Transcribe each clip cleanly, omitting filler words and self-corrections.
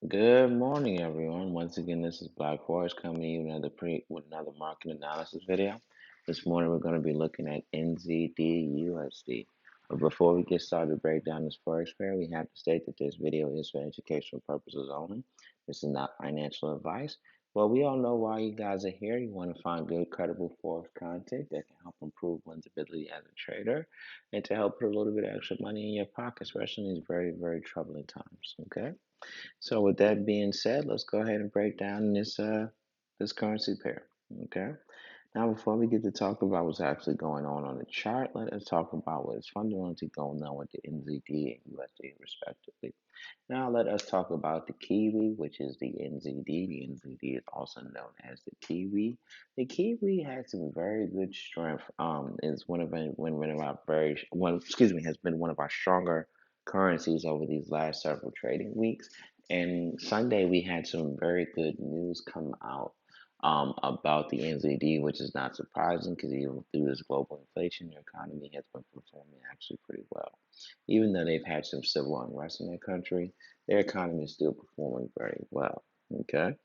Good morning, everyone. Once again, this is Blackforexgroup coming to you with another market analysis video. This morning, we're going to be looking at NZDUSD. But before we get started to break down this forex pair, we have to state that this video is for educational purposes only. This is not financial advice. Well, we all know why you guys are here. You want to find good, credible forex content that can help improve one's ability as a trader and to help put a little bit of extra money in your pocket, especially in these very, very troubling times. Okay. So with that being said, let's go ahead and break down this currency pair. Okay. Now before we get to talk about what's actually going on the chart, let us talk about what is fundamentally going on with the NZD and USD respectively. Now let us talk about the Kiwi, which is the NZD. The NZD is also known as the Kiwi. The Kiwi has some very good strength. Is one of our very one excuse me has been one of our stronger currencies over these last several trading weeks. And Sunday we had some very good news come out about the NZD, which is not surprising because even through this global inflation, the economy has been performing actually pretty well. Even though they've had some civil unrest in their country, their economy is still performing very well. Okay.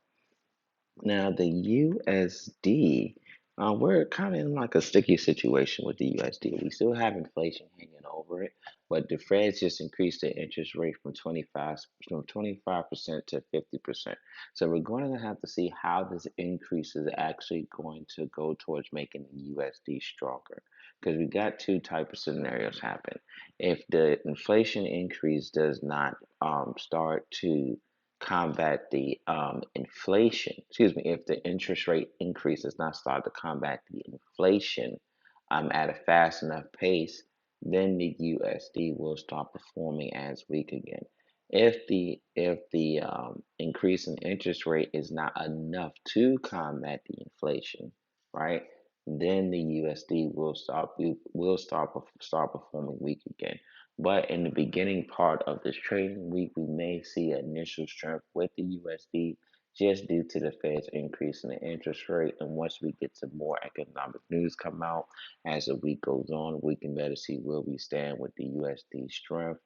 Now, the USD, we're kind of in like a sticky situation with the USD. We still have inflation hanging over it, but the Fed's just increased the interest rate from 25% to 50%. So we're going to have to see how this increase is actually going to go towards making the USD stronger. Because we got two type of scenarios happen. If the inflation increase does not start to combat the inflation, excuse me, if the interest rate increase does not start to combat the inflation at a fast enough pace, then the USD will start performing as weak again. If the increase in interest rate is not enough to combat the inflation, right? Then the USD will start performing weak again. But in the beginning part of this trading week, we may see initial strength with the USD just due to the Fed's increase in the interest rate. And once we get some more economic news come out as the week goes on, we can better see where we stand with the USD strength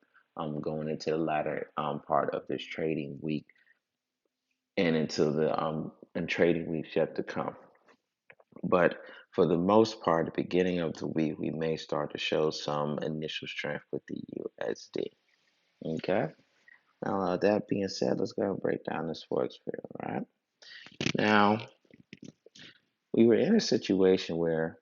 going into the latter part of this trading week and into the and trading weeks yet to come. But for the most part, the beginning of the week, we may start to show some initial strength with the USD. Okay. Now, that being said, let's go and break down this forex pair. All right. Now, we were in a situation where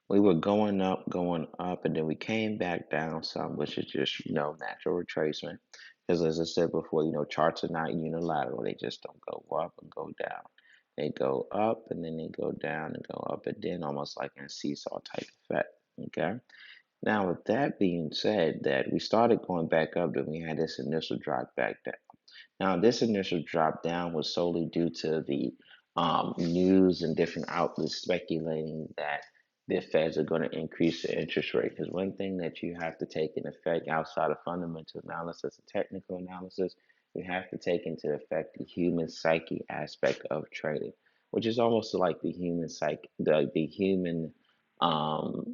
we were going up, and then we came back down some, which is just natural retracement. Because as I said before, charts are not unilateral; they just don't go up and go down. They go up and then they go down and go up and then almost like in a seesaw type effect. Okay. Now, with that being said, that we started going back up, then we had this initial drop back down. Now, this initial drop down was solely due to the news and different outlets speculating that the Feds are going to increase the interest rate. Because one thing that you have to take in effect outside of fundamental analysis and technical analysis, you have to take into effect the human psyche aspect of trading, which is almost like the human psyche, the human um,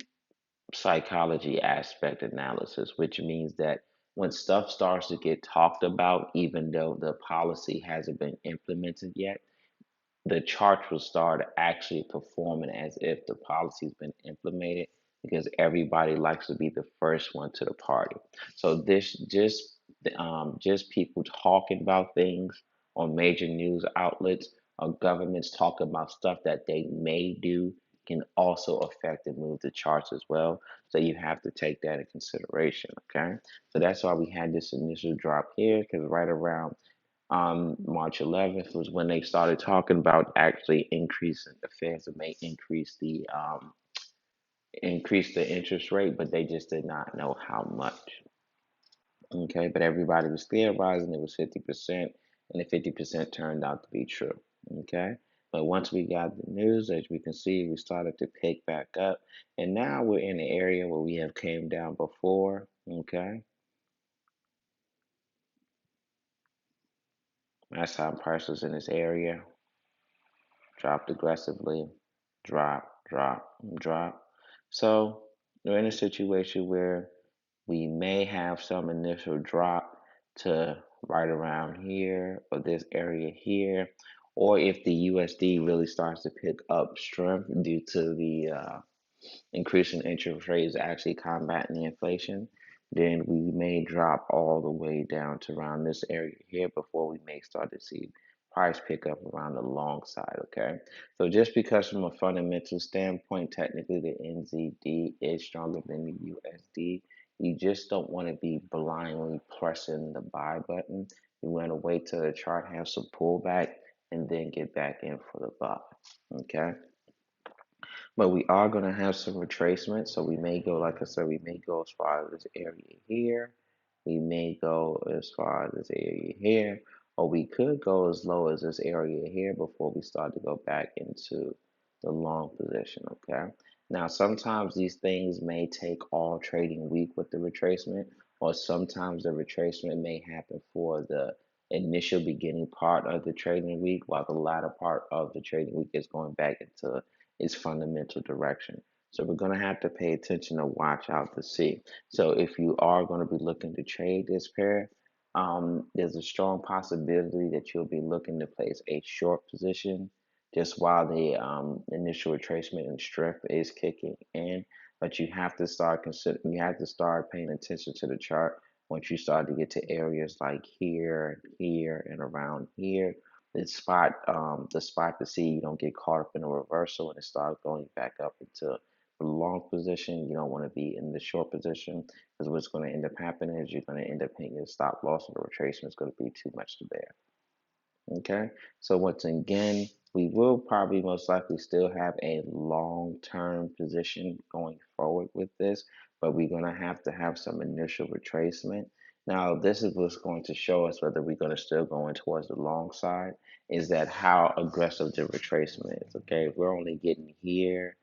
psychology aspect analysis, which means that when stuff starts to get talked about, even though the policy hasn't been implemented yet, the charts will start actually performing as if the policy's been implemented because everybody likes to be the first one to the party. So this just people talking about things on major news outlets or governments talking about stuff that they may do can also affect and move the charts as well. So you have to take that in consideration. Okay, so that's why we had this initial drop here because right around March 11th was when they started talking about actually increasing the Feds may increase the interest rate, but they just did not know how much. Okay, but everybody was theorizing it was 50%, and the 50% turned out to be true. Okay, but once we got the news, as we can see, we started to pick back up, and now we're in the area where we have came down before. Okay, last time price was in this area, dropped aggressively, drop. So we're in a situation where we may have some initial drop to right around here or this area here, or if the USD really starts to pick up strength due to the increasing interest rates actually combating the inflation, then we may drop all the way down to around this area here before we may start to see price pick up around the long side. Okay, so just because from a fundamental standpoint, technically the NZD is stronger than the USD, you just don't want to be blindly pressing the buy button. You want to wait till the chart has some pullback and then get back in for the buy. Okay. But we are going to have some retracement. So we may go, like I said, we may go as far as this area here. We may go as far as this area here. Or we could go as low as this area here before we start to go back into the long position, okay? Now, sometimes these things may take all trading week with the retracement, or sometimes the retracement may happen for the initial beginning part of the trading week, while the latter part of the trading week is going back into its fundamental direction. So we're going to have to pay attention to watch out to see. So if you are going to be looking to trade this pair, there's a strong possibility that you'll be looking to place a short position just while the initial retracement and strength is kicking in. But you have to start paying attention to the chart once you start to get to areas like here, here, and around here. The spot to see you don't get caught up in a reversal and it starts going back up into the long position. You don't want to be in the short position because what's going to end up happening is you're going to end up hitting your stop loss and the retracement is going to be too much to bear. Okay, so once again, we will probably most likely still have a long-term position going forward with this, but we're going to have some initial retracement. Now, this is what's going to show us whether we're going to still go in towards the long side, is that how aggressive the retracement is. Okay, if we're only getting here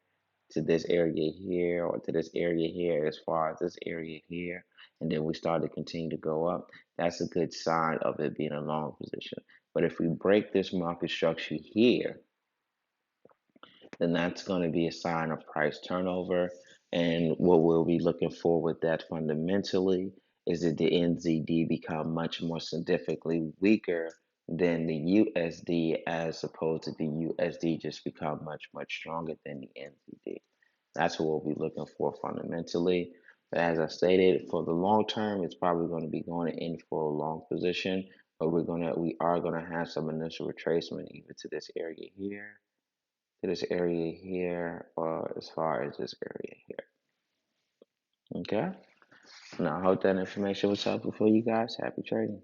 to this area here or to this area here as far as this area here, and then we start to continue to go up, that's a good sign of it being a long position. But if we break this market structure here, then that's going to be a sign of price turnover. And what we'll be looking for with that fundamentally is that the NZD become much more significantly weaker than the USD, as opposed to the USD just become much, much stronger than the NZD. That's what we'll be looking for fundamentally. But as I stated, for the long term, it's probably going to be going in for a long position, but we are gonna have some initial retracement even to this area here, to this area here, or as far as this area here. Okay. Now I hope that information was helpful for you guys. Happy trading.